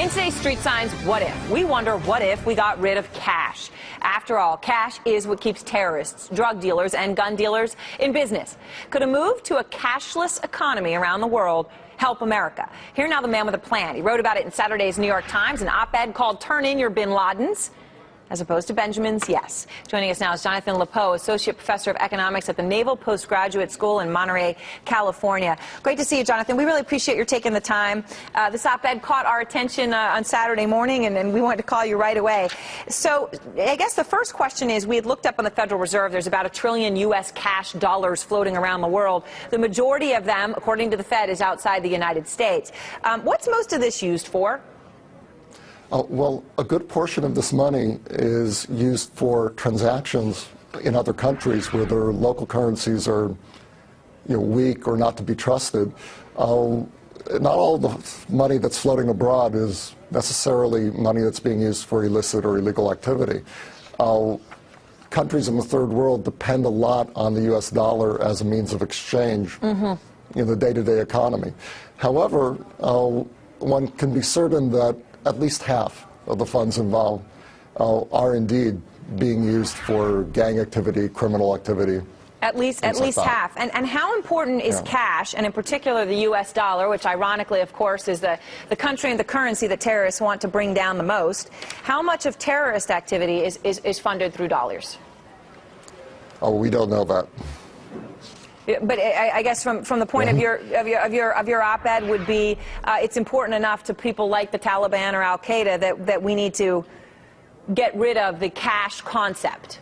In today's Street Signs What If, we wonder what if we got rid of cash. After all, cash is what keeps terrorists, drug dealers, and gun dealers in business. Could a move to a cashless economy around the world help America? Here now the man with a plan. He wrote about it in Saturday's New York Times, an op-ed called Turn In Your Bin Ladens, as opposed to Benjamin's Yes. Joining us now is Jonathan Lepeau, Associate Professor of Economics at the Naval Postgraduate School in Monterey, California. Great to see you, Jonathan. We really appreciate your taking the time. This op-ed caught our attention on Saturday morning, and we wanted to call you right away. So I guess the first question is, we had looked up on the Federal Reserve. There's about $1 trillion U.S. cash dollars floating around the world. The majority of them, according to the Fed, is outside the United States. What's most of this used for? Well, a good portion of this money is used for transactions in other countries where their local currencies are, weak or not to be trusted. Not all the money that's floating abroad is necessarily money that's being used for illicit or illegal activity. Countries in the third world depend a lot on the U.S. dollar as a means of exchange in the day-to-day economy. However, one can be certain that at least half of the funds involved are indeed being used for gang activity, criminal activity. At least half. And how important is cash, and in particular the U.S. dollar, which ironically, of course, is the country and the currency that terrorists want to bring down the most? How much of terrorist activity is funded through dollars? Oh, we don't know that. But I guess from the point of your op-ed would be, it's important enough to people like the Taliban or Al-Qaeda that we need to get rid of the cash concept.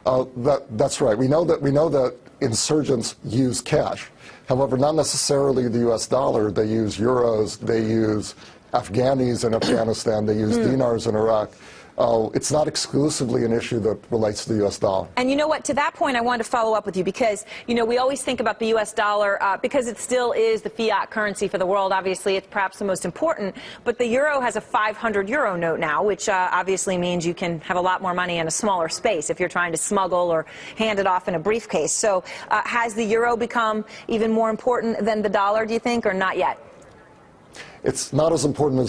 That's right. We know that insurgents use cash. However, not necessarily the U.S. dollar. They use euros. They use Afghanis in Afghanistan. They use dinars in Iraq. It's not exclusively an issue that relates to the U.S. dollar. And you know what, to that point I wanted to follow up with you because, we always think about the U.S. dollar because it still is the fiat currency for the world. Obviously, it's perhaps the most important. But the euro has a 500 euro note now, which obviously means you can have a lot more money in a smaller space if you're trying to smuggle or hand it off in a briefcase. So has the euro become even more important than the dollar, do you think, or not yet? It's not as important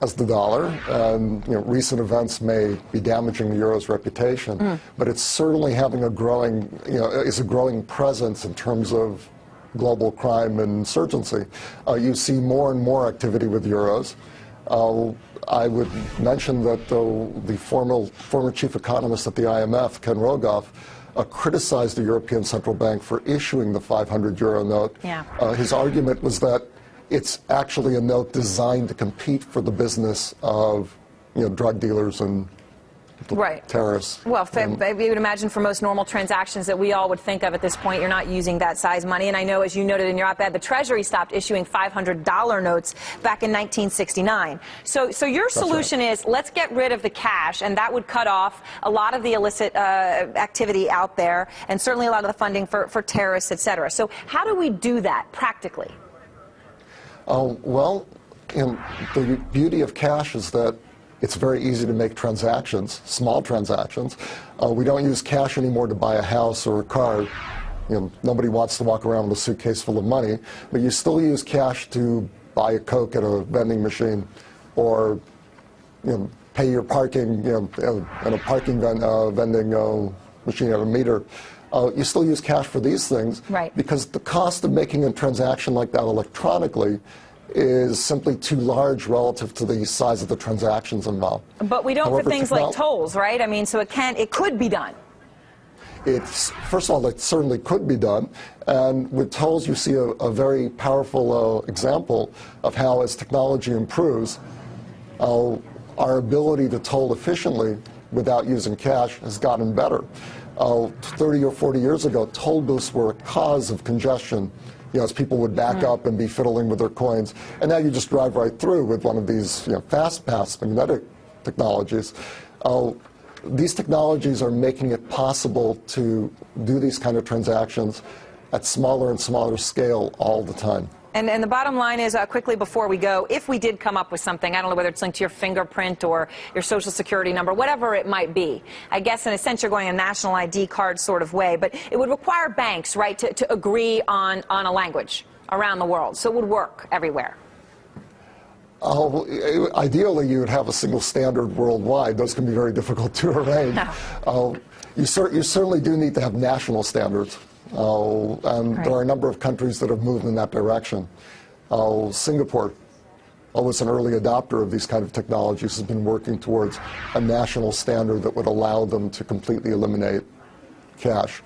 as the dollar, and recent events may be damaging the euro's reputation, but it's certainly having a growing, is a growing presence in terms of global crime and insurgency. You see more and more activity with euros. I would mention that the former chief economist at the IMF, Ken Rogoff, criticized the European Central Bank for issuing the 500 euro note. Yeah. His argument was that it's actually a note designed to compete for the business of, drug dealers and terrorists. Well, you would imagine for most normal transactions that we all would think of at this point, you're not using that size money. And I know, as you noted in your op-ed, the Treasury stopped issuing $500 notes back in 1969. So your solution is, let's get rid of the cash, and that would cut off a lot of the illicit activity out there, and certainly a lot of the funding for terrorists, et cetera. So how do we do that practically? Well, the beauty of cash is that it's very easy to make transactions, small transactions. We don't use cash anymore to buy a house or a car. Nobody wants to walk around with a suitcase full of money, but you still use cash to buy a Coke at a vending machine, or pay your parking at a parking vending machine at a meter. You still use cash for these things, because the cost of making a transaction like that electronically is simply too large relative to the size of the transactions involved. But we don't for things like tolls, right? I mean, so it could be done. First of all, it certainly could be done. And with tolls, you see a very powerful example of how, as technology improves, our ability to toll efficiently without using cash has gotten better. 30 or 40 years ago, toll booths were a cause of congestion, as people would back up and be fiddling with their coins. And now you just drive right through with one of these fast pass magnetic technologies. These technologies are making it possible to do these kind of transactions at smaller and smaller scale all the time. And the bottom line is, quickly before we go, if we did come up with something, I don't know whether it's linked to your fingerprint or your social security number, whatever it might be, I guess in a sense you're going a national ID card sort of way, but it would require banks, right, to agree on a language around the world, so it would work everywhere. Ideally, you would have a single standard worldwide. Those can be very difficult to arrange. You certainly do need to have national standards, and there are a number of countries that have moved in that direction. Singapore was an early adopter of these kind of technologies, has been working towards a national standard that would allow them to completely eliminate cash.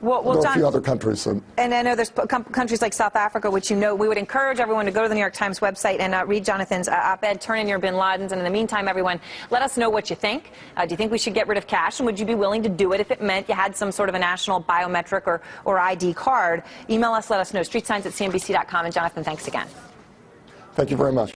Well, there are John, a few other countries. And I know there's countries like South Africa, which we would encourage everyone to go to the New York Times website and read Jonathan's op-ed, Turn in Your Bin Ladens. And in the meantime, everyone, let us know what you think. Do you think we should get rid of cash? And would you be willing to do it if it meant you had some sort of a national biometric or ID card? Email us, let us know. Streetsigns@cnbc.com. And Jonathan, thanks again. Thank you very much.